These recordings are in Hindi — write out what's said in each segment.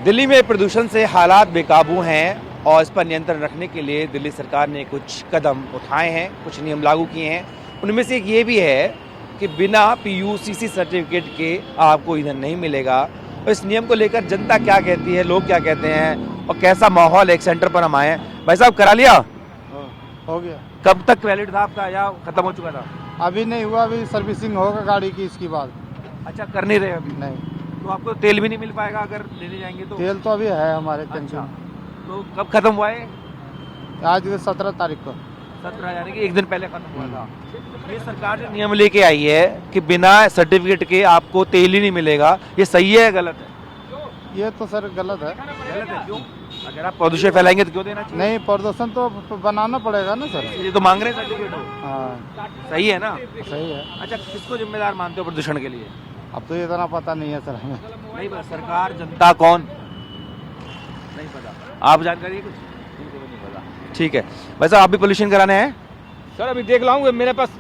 दिल्ली में प्रदूषण से हालात बेकाबू हैं और इस पर नियंत्रण रखने के लिए दिल्ली सरकार ने कुछ कदम उठाए हैं, कुछ नियम लागू किए हैं। उनमें से एक ये भी है कि बिना पीयूसीसी सर्टिफिकेट के आपको ईंधन नहीं मिलेगा। और इस नियम को लेकर जनता क्या कहती है, लोग क्या कहते हैं और कैसा माहौल है, एक सेंटर पर हम आए हैं। भाई साहब, करा लिया? हो गया। कब तक वैलिड था आपका या खत्म हो चुका था? अभी नहीं हुआ, अभी सर्विसिंग होगा गाड़ी की इसके बाद। अच्छा, कर नहीं रहे अभी? नहीं, तो आपको तेल भी नहीं मिल पाएगा अगर लेने जाएंगे तो? तेल तो अभी है हमारे टंकी अच्छा, में। तो कब खत्म हुआ है? आज 17 तारीख को। 17 यानी कि एक दिन पहले खत्म हुआ था। ये सरकार जो नियम लेके आई है कि बिना सर्टिफिकेट के आपको तेल ही नहीं मिलेगा, ये सही है या गलत है? ये तो सर गलत है। गलत है, क्यों? अगर आप प्रदूषण फैलाएंगे तो क्यों देना चाहिए? नहीं, प्रदूषण तो बनाना पड़ेगा ना सर। ये तो मांग रहे हैं सर्टिफिकेट हो। हाँ, सही है ना? सही है। अच्छा, किसको जिम्मेदार मानते हो प्रदूषण के लिए? अब तो इतना पता नहीं है सर हमें। नहीं पता, सरकार, जनता, कौन? नहीं पता। आप जानकारी है कुछ? इनको भी नहीं पता। ठीक है, वैसे आप भी पोल्यूशन कराने हैं? सर अभी देख लाऊंगा मेरे पास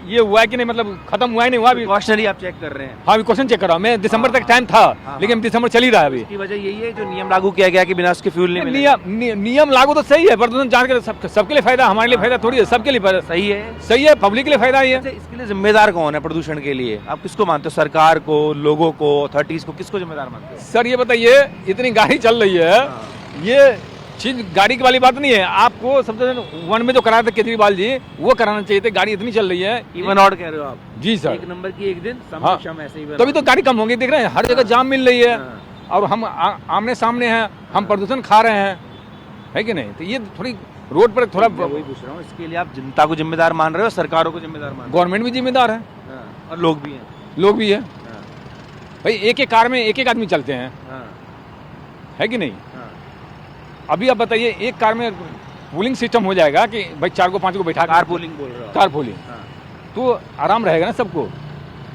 ये हुआ है कि नहीं, मतलब खत्म हुआ है नहीं हुआ अभी। प्रिकॉशनरी आप चेक कर रहे हैं? हाँ, अभी क्वेश्चन चेक कर रहा हूँ मैं। दिसंबर तक टाइम था, लेकिन दिसंबर चल ही रहा है अभी। इसकी वजह यही है जो नियम लागू किया गया कि बिना उसके फ्यूल नहीं मिलेगा। नियम लागू तो सही है, प्रदूषण जान के सबके लिए फायदा, हमारे लिए फायदा थोड़ी है, सबके लिए फायदा। सही है, सही है, पब्लिक के लिए फायदा ही है। अच्छा, इसके लिए जिम्मेदार कौन है प्रदूषण के लिए? आप किसको मानते हो? सरकार को, लोगों को, अथॉरिटीज को, किसको जिम्मेदार मानते हो? सर ये बताइए, इतनी गाड़ी चल रही है, ये चीज गाड़ी की वाली बात नहीं है। आपको सबसे वन में जो कराया था केजरीवाल जी, वो कराना चाहिए थे। गाड़ी इतनी चल रही है, इवन ऑड कह रहे हो आप? जी सर। एक नंबर की एक दिन, हाँ, शाम ऐसे ही तभी तो गाड़ी कम होंगी। देख रहे हैं हर जगह जाम मिल रही है, और हम आमने सामने हैं, हम प्रदूषण खा रहे हैं, है कि नहीं? तो ये थोड़ी रोड पर थोड़ा, वही पूछ रहा हूँ, इसके लिए आप जनता को जिम्मेदार मान रहे हो, सरकारों को जिम्मेदार मान रहे गवर्नमेंट भी जिम्मेदार है हो? और लोग भी हैं। लोग भी है भाई। एक एक कार में एक एक आदमी चलते हैं, है कि नहीं? अभी आप बताइए, एक कार में पूलिंग सिस्टम हो जाएगा कि भाई 4 को 5 को बैठा, कार पूलिंग बोल रहे हो? कार पूलिंग, तो आराम रहेगा ना सबको।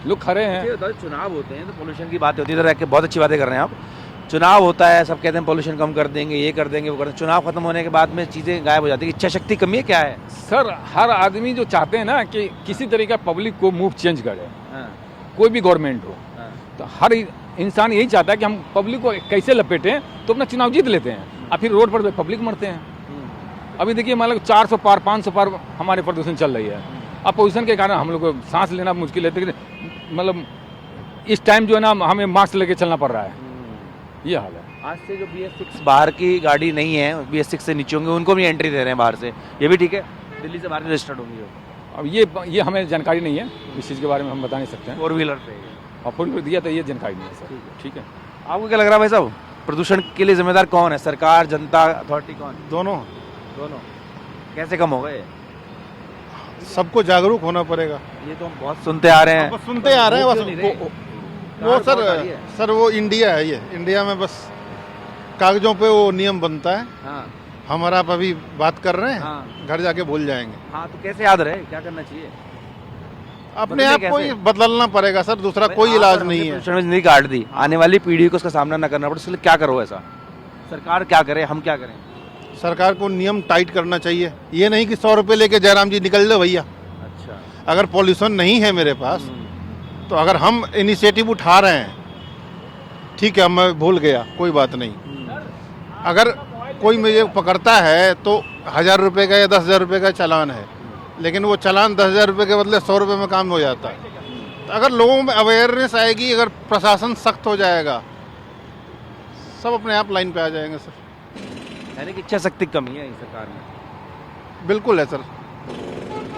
लोग खड़े हैं। चुनाव होते हैं तो पोल्यूशन की बात होती है, इधर बहुत अच्छी बातें कर रहे हैं आप। चुनाव होता है, सब कहते हैं पोल्यूशन कम कर देंगे, ये कर देंगे, वो कर देंगे। चुनाव खत्म होने के बाद में चीजें गायब हो जाती है। इच्छा शक्ति कमी है, क्या है? सर हर आदमी जो चाहते हैं ना कि किसी तरीका पब्लिक को मूव चेंज करे, कोई भी गवर्नमेंट हो, तो हर इंसान यही चाहता है कि हम पब्लिक को कैसे लपेटें तो अपना चुनाव जीत लेते हैं, और फिर रोड पर पब्लिक मरते हैं। अभी देखिए, मान लो 400 पार 500 पार हमारे प्रदूषण चल रही है। अब पोल्यूशन के कारण हम लोग को सांस लेना मुश्किल है। मतलब इस टाइम जो है ना, हमें मास्क लेके चलना पड़ रहा है। ये हाल है। आज से जो BS6 बाहर की गाड़ी नहीं है, BS6 से नीचे होंगे, उनको भी एंट्री दे रहे हैं बाहर से, ये भी ठीक है? दिल्ली से बाहर रजिस्टर्ड होंगी वो? अब ये हमें जानकारी नहीं है, इस चीज़ के बारे में हम बता नहीं सकते हैं। 4 व्हीलर पे? और फोन पर दिया तो ये जानकारी नहीं है सर। ठीक है। आपको क्या लग रहा है भाई साहब, प्रदूषण के लिए जिम्मेदार कौन है? सरकार, जनता, अथॉरिटी, कौन? दोनों। कैसे कम होगा ये? सबको जागरूक होना पड़ेगा। ये तो हम बहुत सुनते आ रहे हैं। बस सुनते आ रहे हैं, वो बस क्यों नहीं रहे? वो कार बहुत आ रही है। सर वो इंडिया है, ये इंडिया में बस कागजों पे वो नियम बनता है। हमारा आप अभी बात कर रहे हैं, घर जाके भूल जाएंगे। हाँ, तो कैसे याद रहे? क्या करना चाहिए? अपने आप को ही बदलना पड़ेगा सर, दूसरा कोई इलाज नहीं है। प्रदूषण में जिंदगी काट दी, आने वाली पीढ़ी को उसका सामना न करना पड़े, इसके लिए क्या करो? ऐसा सरकार क्या करे, हम क्या करें? सरकार को नियम टाइट करना चाहिए। ये नहीं कि 100 रुपये लेके जयराम जी निकल जाओ भैया। अच्छा, अगर पॉल्यूशन नहीं है मेरे पास, तो अगर हम इनिशिएटिव उठा रहे हैं, ठीक है, मैं भूल गया, कोई बात नहीं। अगर कोई मुझे पकड़ता है तो 1000 रुपये का या 10,000 रुपये का चालान है, लेकिन वो चालान 10,000 रुपये के बदले 100 रुपये में काम हो जाता है। तो अगर लोगों में अवेयरनेस आएगी, अगर प्रशासन सख्त हो जाएगा, सब अपने आप लाइन पे आ जाएंगे सर। यानी कि इच्छा शक्ति कमी है इस सरकार में? बिल्कुल है सर,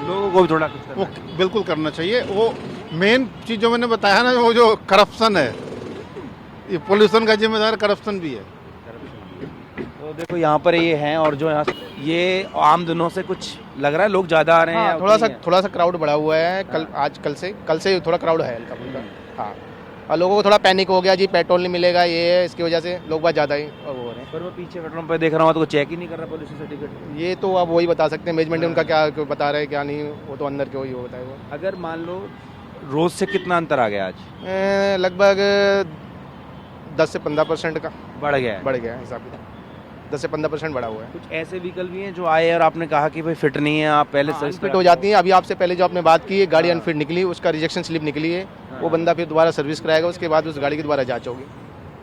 लोगों को भी थोड़ा कुछ करना वो बिल्कुल करना चाहिए। वो मेन चीज़ जो मैंने बताया ना, वो जो करप्शन है, ये पोल्यूशन का जिम्मेदार करप्शन भी है। तो देखो यहाँ पर ये हैं, और जो यहाँ ये आम दिनों से कुछ लग रहा है लोग ज़्यादा आ रहे हैं? हाँ, थोड़ा सा क्राउड बढ़ा हुआ है। कल से थोड़ा क्राउड है हल्का फुल्का। हाँ, और लोगों को थोड़ा पैनिक हो गया जी, पेट्रोल नहीं मिलेगा, ये है, इसकी वजह से लोग बहुत ज़्यादा ही वो हो रहे हैं। पर वो पीछे पेट्रोल पंप पे देख रहा हूँ तो चेक ही नहीं कर रहा पोल्यूशन सर्टिफिकेट। ये तो आप वही बता सकते हैं, मैनेजमेंट उनका क्या बता रहे हैं क्या नहीं, वो तो अंदर के वही वो बताए। वो अगर मान लो रोज से कितना अंतर आ गया आज? लगभग 10 से 15% का बढ़ गया है? बढ़ गया है हिसाब किताब, 10 से 15% बढ़ा हुआ है। कुछ ऐसे व्हीकल भी हैं जो आए और आपने कहा कि भाई फिट नहीं है, आप पहले सर्विस फिट हो जाती है। अभी आपसे पहले जो आपने बात की है, गाड़ी अनफिट निकली, उसका रिजेक्शन स्लिप निकली है, वो बंदा फिर दोबारा सर्विस कराएगा, उसके बाद उस गाड़ी की दोबारा जांच होगी।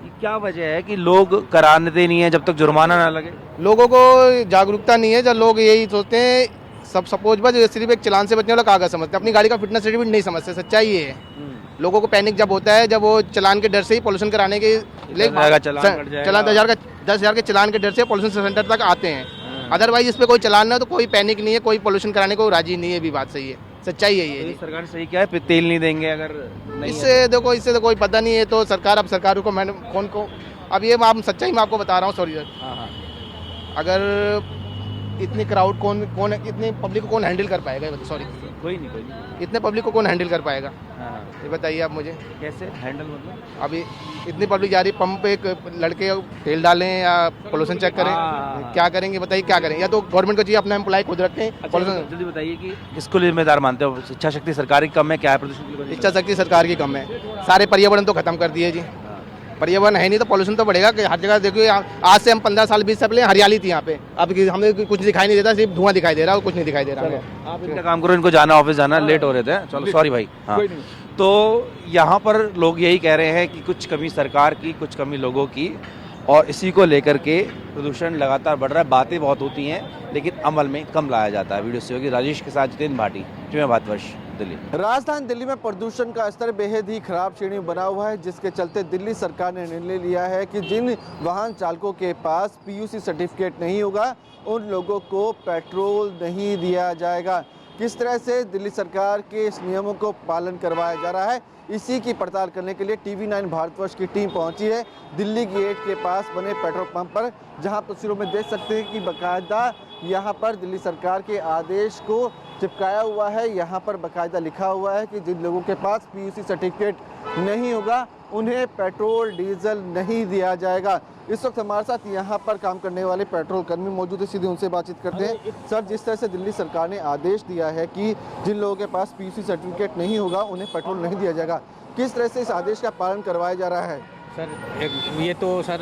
ये क्या वजह है कि लोग कराने नहीं है जब तक जुर्माना ना लगे? लोगों को जागरूकता नहीं है। जब लोग यही सोचते हैं, सब सपोज बस सिर्फ एक चालान से बचने वाला कागज समझते हैं, अपनी गाड़ी का फिटनेस सर्टिफिकेट नहीं समझते। सच्चाई ये है। लोगों को पैनिक जब होता है, जब वो चालान के डर से ही पोल्यूशन कराने के लिए 10,000 के चालान के डर से पोल्यूशन सेंटर तक आते हैं। अदरवाइज इस पे कोई चालान ना, तो कोई पैनिक नहीं है, कोई पोल्यूशन कराने को राजी नहीं है। भी बात सही है, सच्चाई है ये। सरकार ने सही क्या है, तेल नहीं देंगे अगर नहीं है इससे देखो, इससे तो कोई पता नहीं है। तो सरकार, अब सरकार को मैंने कौन को, अब ये आप सच्चाई मैं आपको बता रहा हूँ। सॉरी सर, हाँ। अगर इतनी क्राउड कौन इतनी पब्लिक को कौन हैंडल कर पाएगा? सॉरी, कोई नहीं। इतने पब्लिक को कौन हैंडल कर पाएगा? हाँ। ये बताइए आप मुझे। कैसे हैंडल मतलब? अभी इतनी पब्लिक जा रही, पंप पे एक लड़के तेल डालें या पोल्यूशन चेक करें, हाँ। क्या करेंगे बताइए? क्या करें? या तो गवर्नमेंट को चाहिए अपना एम्प्लॉय खुद रखें। पोल्यूशन जल्दी बताइए कि किसको जिम्मेदार मानते हो? इच्छा शक्ति सरकार की कम है, क्या है प्रदूषण की वजह? इच्छा शक्ति सरकार की कम है। सारे पर्यावरण तो खत्म कर दिए जी। पर्यावरण है नहीं तो पोल्यूशन तो बढ़ेगा कि हर जगह। देखिए आज से हम 15 साल 20 साल पहले हरियाली थी यहाँ पे, अब हमें कुछ दिखाई नहीं देता, सिर्फ धुआं दिखाई दे रहा है, कुछ नहीं दिखाई दे रहा है। आप इनका काम करो, इनको जाना, ऑफिस जाना, लेट हो रहे थे। चलो सॉरी भाई। हाँ, तो यहाँ पर लोग यही कह रहे हैं कि कुछ कमी सरकार की, कुछ कमी लोगों की, और इसी को लेकर के प्रदूषण लगातार बढ़ रहा है। बातें बहुत होती हैं लेकिन अमल में कम लाया जाता है। वीडियो सहयोगी राजेश के साथ जितेंद्र भाटी, जिम्मे भारतवर्ष, दिल्ली। राजधानी दिल्ली में प्रदूषण का स्तर बेहद ही खराब श्रेणी में बना हुआ है, जिसके चलते दिल्ली सरकार ने निर्णय लिया है कि जिन वाहन चालकों के पास पीयूसी सर्टिफिकेट नहीं होगा उन लोगों को पेट्रोल नहीं दिया जाएगा। किस तरह से दिल्ली सरकार के इस नियमों को पालन करवाया जा रहा है, इसी की पड़ताल करने के लिए TV9 भारतवर्ष की टीम पहुंची है दिल्ली गेट के पास बने पेट्रोल पंप पर, जहां तस्वीरों में देख सकते हैं कि बाकायदा यहां पर दिल्ली सरकार के आदेश को चिपकाया हुआ है। यहां पर बाकायदा लिखा हुआ है कि जिन लोगों के पास पीयूसी सर्टिफिकेट नहीं होगा उन्हें पेट्रोल डीजल नहीं दिया जाएगा। इस वक्त हमारे साथ यहाँ पर काम करने वाले पेट्रोल कर्मी मौजूद है, सीधे उनसे बातचीत करते हैं। सर, जिस तरह से दिल्ली सरकार ने आदेश दिया है कि जिन लोगों के पास पीयूसी सर्टिफिकेट नहीं होगा उन्हें पेट्रोल नहीं दिया जाएगा, किस तरह से इस आदेश का पालन करवाया जा रहा है? सर ये तो सर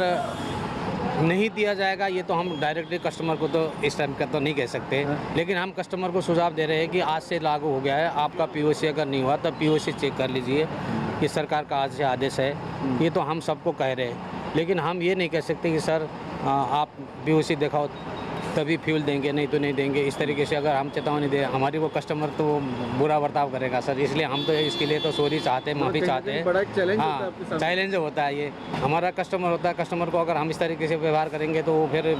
नहीं दिया जाएगा, ये तो हम डायरेक्टली कस्टमर को तो इस टाइम का तो नहीं कह सकते, लेकिन हम कस्टमर को सुझाव दे रहे हैं कि आज से लागू हो गया है। आपका पीओसी अगर नहीं हुआ तो पीओसी चेक कर लीजिए, ये सरकार का आज से आदेश है। ये तो हम सबको कह रहे हैं, लेकिन हम ये नहीं कह सकते कि सर आप पीओसी दिखाओ तभी फ्यूल देंगे, नहीं तो नहीं देंगे। इस तरीके से अगर हम चेतावनी दें, हमारी वो कस्टमर तो बुरा बर्ताव करेगा सर। इसलिए हम तो इसके लिए तो सॉरी चाहते हैं, माफ़ी चाहते हैं। बड़ा चैलेंज होता है हाँ, आपके सामने। चैलेंज होता है ये, हमारा कस्टमर होता है। कस्टमर को अगर हम इस तरीके से व्यवहार करेंगे तो फिर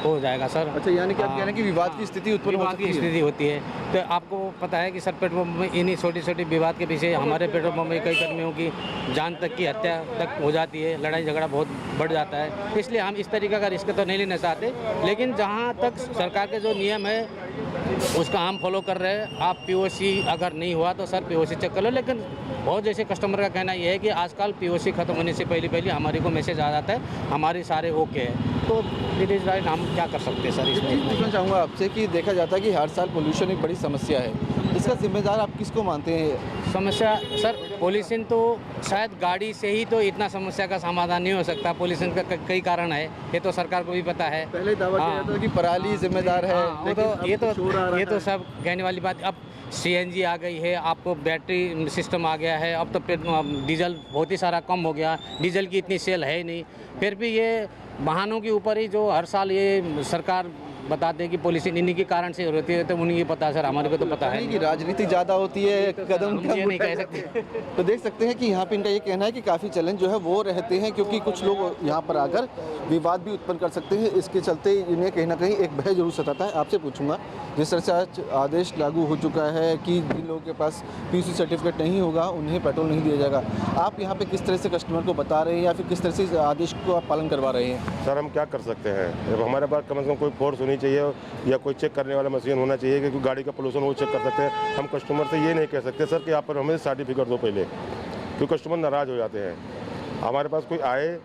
हो जाएगा सर। अच्छा, यानी कि आप हाँ, कह रहे हैं कि विवाद की स्थिति उत्पन्न हो विवाद की सकती है। स्थिति होती है। तो आपको पता है कि सर पेट्रोल पंप में इन्हीं छोटी छोटी विवाद के पीछे हमारे पेट्रोल पंप में कई कर्मियों की जान तक की हत्या तक हो जाती है, लड़ाई झगड़ा बहुत बढ़ जाता है। इसलिए हम इस तरीके का रिस्क तो नहीं लेना चाहते, लेकिन जहाँ तक सरकार के जो नियम है उसका हम फॉलो कर रहे हैं। आप पीओसी अगर नहीं हुआ तो सर पीओसी चेक कर लो, लेकिन बहुत जैसे कस्टमर का कहना यह है कि आजकल पीओसी खत्म होने से पहले हमारे को मैसेज आ जाता है हमारे सारे ओके है, तो इट इज़ राइट। हम क्या कर सकते हैं सर इसमें? पूछना चाहूँगा आपसे कि देखा जाता है कि हर साल पोल्यूशन एक बड़ी समस्या है, इसका जिम्मेदार आप किसको मानते हैं? समस्या सर पोल्यूशन तो शायद गाड़ी से ही तो इतना समस्या का समाधान नहीं हो सकता। पोल्यूशन का कई कारण है, ये तो सरकार को भी पता है। पहले दावा किया जाता था कि पराली जिम्मेदार है, हाँ, लेकिन अब ये शोर आ रहा तो है। सब कहने वाली बात। अब CNG आ गई है, आपको बैटरी सिस्टम आ गया है, अब तो डीजल बहुत ही सारा कम हो गया, डीजल की इतनी सेल है ही नहीं। फिर भी ये वाहनों के ऊपर ही जो हर साल ये सरकार बताते हैं कि पॉलिसी इन्हीं के कारण से होती है, तो उन्हें ये पता है सर, हमारे को तो पता है नहीं कि राजनीति ज़्यादा होती है, कदम हम ये कम नहीं कह उठाए सकते। जाते हैं। तो देख सकते हैं कि यहाँ पे इनका ये कहना है कि काफ़ी चैलेंज जो है वो रहते हैं, क्योंकि कुछ लोग यहाँ पर आकर विवाद भी उत्पन्न कर सकते हैं। इसके चलते इन्हें कहीं ना कहीं एक भय जरूर सताता है। आपसे पूछूंगा, जिस तरह से आज आदेश लागू हो चुका है कि जिन लोगों के पास पीयूसी सर्टिफिकेट नहीं होगा उन्हें पेट्रोल नहीं दिया जाएगा, आप यहाँ पे किस तरह से कस्टमर को बता रहे हैं या फिर किस तरह से इस आदेश को आप पालन करवा रहे हैं? सर हम क्या कर सकते हैं, जब हमारे पास कम से कम कोई फोर्स होनी चाहिए या कोई चेक करने वाला मशीन होना चाहिए, क्योंकि गाड़ी का पोल्यूशन वो चेक कर सकते हैं। हम कस्टमर से ये नहीं कह सकते सर कि आप पर हमें सर्टिफिकेट दो पहले, क्योंकि कस्टमर नाराज़ हो जाते हैं। हमारे पास कोई आए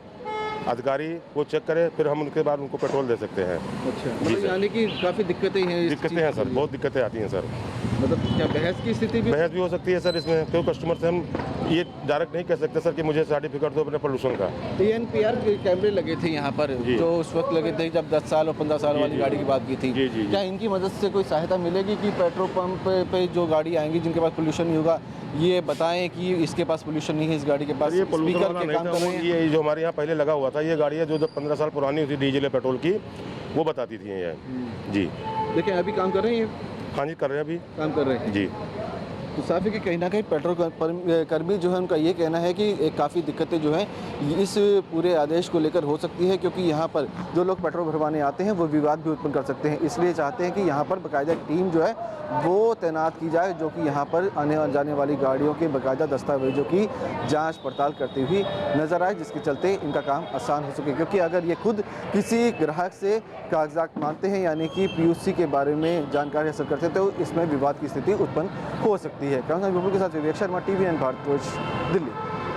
अधिकारी वो चेक करे, फिर हम उनके बाद उनको पेट्रोल दे सकते हैं। अच्छा, मतलब यानी कि काफ़ी दिक्कतें हैं। दिक्कतें हैं सर, बहुत दिक्कतें आती हैं सर। मतलब क्या बहस की स्थिति भी? बहस भी हो सकती है सर इसमें, क्योंकि कस्टमर से हम ये डायरेक्ट नहीं कह सकते सर कि मुझे सर्टिफिकेट दो अपने पोल्यूशन का। ANPR के कैमरे लगे थे यहाँ पर, जी। जो उस वक्त लगे थे जब 10 साल और 15 साल जी, वाली जी। गाड़ी की बात की थी। जी, जी, जी। क्या इनकी मदद से कोई सहायता मिलेगी कि पेट्रोल पंप पे जो गाड़ी आएंगी जिनके पास पोल्यूशन नहीं होगा, ये बताएं कि इसके पास पोल्यूशन नहीं है, इस गाड़ी के पास ये पोल्यूशन स्पीकर वाला के नहीं काम था, कर रहे वो हैं? ये जो हमारे यहाँ पहले लगा हुआ था, ये गाड़ी है जो 15 साल पुरानी होती डीजल या पेट्रोल की, वो बताती थी ये। जी देखिए अभी काम कर रहे हैं, हाँ जी, कर रहे हैं अभी। काम कर रहे हैं। जी तो साफ है कि कहीं ना कहीं पेट्रोल कर्मी जो है उनका ये कहना है कि काफ़ी दिक्कतें जो हैं इस पूरे आदेश को लेकर हो सकती है, क्योंकि यहाँ पर जो लोग पेट्रोल भरवाने आते हैं वो विवाद भी उत्पन्न कर सकते हैं। इसलिए चाहते हैं कि यहाँ पर बाकायदा टीम जो है वो तैनात की जाए, जो कि यहाँ पर आने जाने वाली गाड़ियों के बाकायदा दस्तावेजों की जांच पड़ताल करती हुई नज़र आए, जिसके चलते इनका काम आसान हो सके। क्योंकि अगर ये खुद किसी ग्राहक से कागजात मांगते हैं, यानी कि PUC के बारे में जानकारी हासिल करते हैं, तो इसमें विवाद की स्थिति उत्पन्न हो सकती है। कैमरा के साथ विवेक शर्मा, TVN भारतवर्ष, दिल्ली।